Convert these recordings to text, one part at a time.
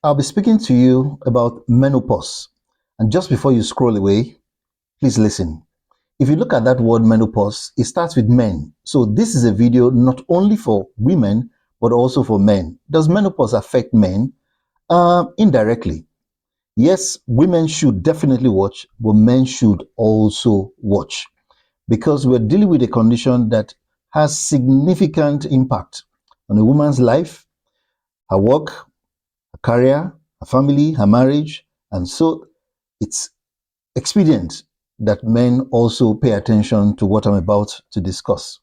I'll be speaking to you about menopause. And just before you scroll away, please listen. If you look at that word menopause, it starts with men. So this is a video not only for women, but also for men. Does menopause affect men? Indirectly. Yes, women should definitely watch, but men should also watch because we're dealing with a condition that has significant impact on a woman's life, her work, her career, her family, her marriage. And so it's expedient that men also pay attention to what I'm about to discuss.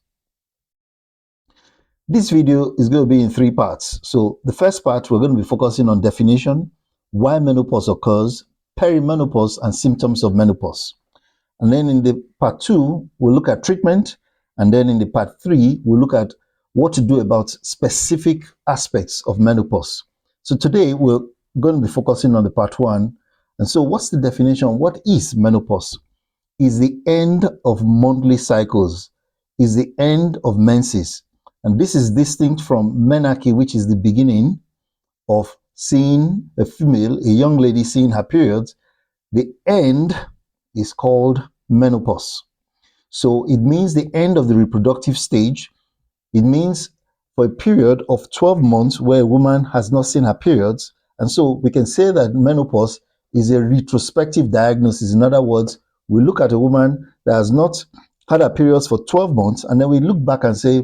This video is going to be in three parts. So the first part, we're going to be focusing on definition, why menopause occurs, perimenopause, and symptoms of menopause. And then in the part two, we'll look at treatment. And then in the part three, we'll look at what to do about specific aspects of menopause. So today, we're going to be focusing on the part one. And so what's the definition? What is menopause? Is the end of monthly cycles, is the end of menses. And this is distinct from menarche, which is the beginning of seeing a female, a young lady seeing her periods. The end is called menopause. So it means the end of the reproductive stage. It means for a period of 12 months where a woman has not seen her periods. And so we can say that menopause is a retrospective diagnosis. In other words, we look at a woman that has not had her periods for 12 months, and then we look back and say,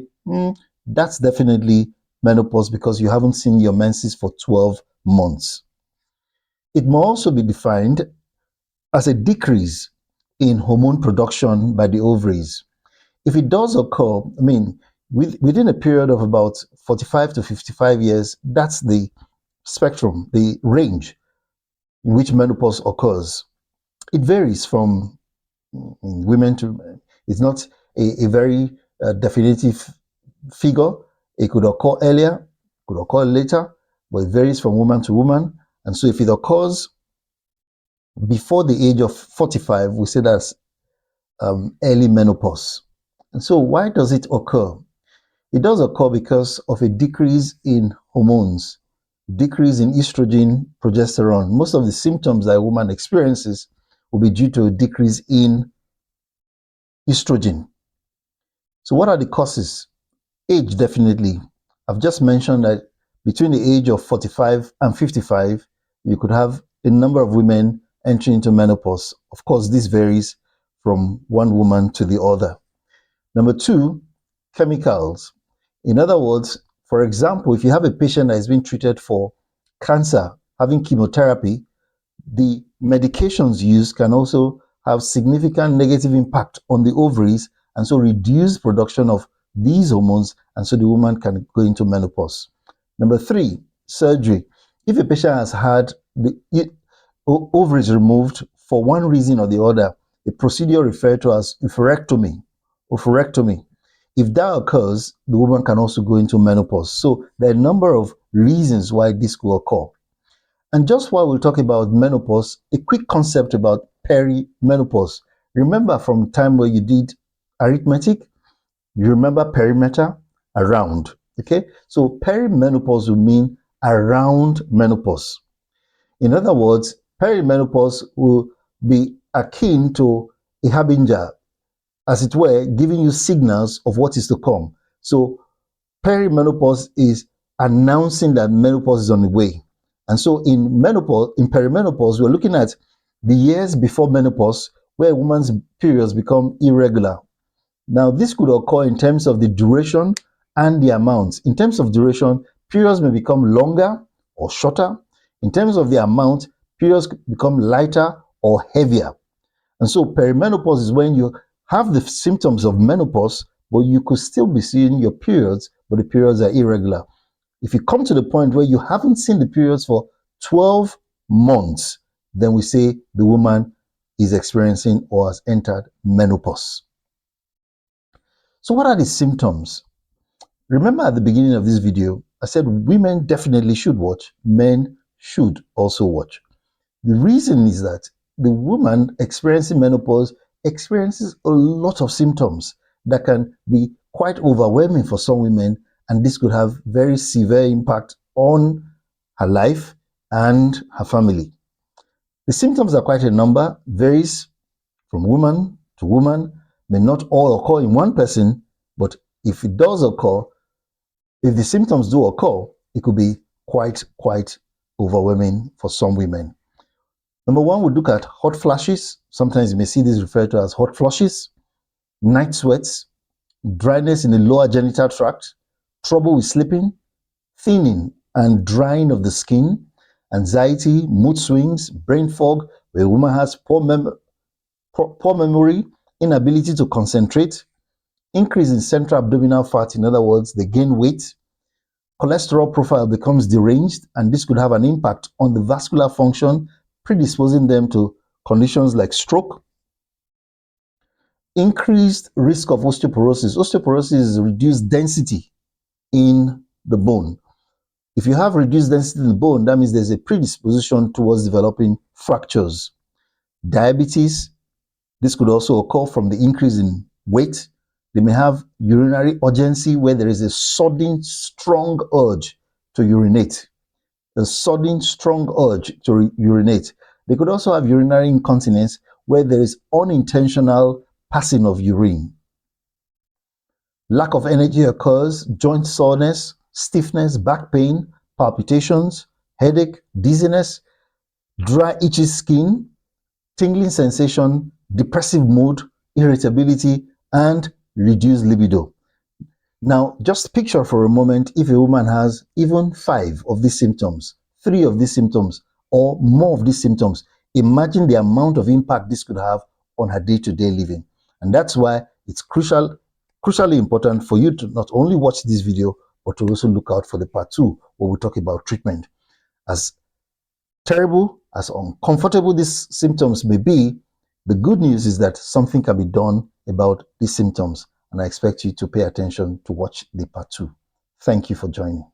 that's definitely menopause because you haven't seen your menses for 12 months. It may also be defined as a decrease in hormone production by the ovaries. If it does occur, within a period of about 45 to 55 years, that's the spectrum, the range in which menopause occurs. It varies from women to, it's not a very definitive figure. It could occur earlier, could occur later, but it varies from woman to woman. And so if it occurs before the age of 45, we say that's early menopause. And so why does it occur? It does occur because of a decrease in hormones, decrease in estrogen, progesterone. Most of the symptoms that a woman experiences will be due to a decrease in estrogen. So what are the causes? Age, definitely. I've just mentioned that between the age of 45 and 55, you could have a number of women entering into menopause. Of course, this varies from one woman to the other. Number two, chemicals. In other words, for example, if you have a patient that is being treated for cancer, having chemotherapy, the medications used can also have significant negative impact on the ovaries and so reduce production of these hormones, and so the woman can go into menopause. Number three, surgery. If a patient has had the ovaries removed for one reason or the other, a procedure referred to as oophorectomy. If that occurs, the woman can also go into menopause. So there are a number of reasons why this could occur. And just while we talk about menopause, a quick concept about perimenopause. Remember from time where you did arithmetic, you remember perimeter, around. Okay, so perimenopause will mean around menopause. In other words, perimenopause will be akin to a harbinger, as it were, giving you signals of what is to come. So perimenopause is announcing that menopause is on the way. And so in perimenopause, we're looking at the years before menopause where a woman's periods become irregular. Now, this could occur in terms of the duration and the amount. In terms of duration, periods may become longer or shorter. In terms of the amount, periods become lighter or heavier. And so perimenopause is when you have the symptoms of menopause, but you could still be seeing your periods, but the periods are irregular. If you come to the point where you haven't seen the periods for 12 months, then we say the woman is experiencing or has entered menopause. So what are the symptoms? Remember at the beginning of this video, I said women definitely should watch, men should also watch. The reason is that the woman experiencing menopause experiences a lot of symptoms that can be quite overwhelming for some women, and this could have very severe impact on her life, and her family. The symptoms are quite a number, varies from woman to woman, may not all occur in one person, but if it does occur, if the symptoms do occur, it could be quite overwhelming for some women. Number one, we look at hot flashes. Sometimes you may see this referred to as hot flushes, night sweats, dryness in the lower genital tract, trouble with sleeping, thinning and drying of the skin, anxiety, mood swings, brain fog, where a woman has poor memory, inability to concentrate, increase in central abdominal fat, in other words, they gain weight, cholesterol profile becomes deranged, and this could have an impact on the vascular function, predisposing them to conditions like stroke. Increased risk of osteoporosis. Osteoporosis is reduced density in the bone. If you have reduced density in the bone, that means there's a predisposition towards developing fractures. Diabetes, this could also occur from the increase in weight. They may have urinary urgency, where there is a sudden, strong urge to urinate. A sudden, strong urge to urinate. They could also have urinary incontinence, where there is unintentional passing of urine. Lack of energy occurs, joint soreness, stiffness, back pain, palpitations, headache, dizziness, dry, itchy skin, tingling sensation, depressive mood, irritability, and reduced libido. Now, just picture for a moment if a woman has even 5 of these symptoms, 3 of these symptoms, or more of these symptoms. Imagine the amount of impact this could have on her day-to-day living. And that's why it's crucially important for you to not only watch this video, but to also look out for the part 2, where we talk about treatment. As terrible, as uncomfortable these symptoms may be, the good news is that something can be done about these symptoms, and I expect you to pay attention to watch the part 2. Thank you for joining.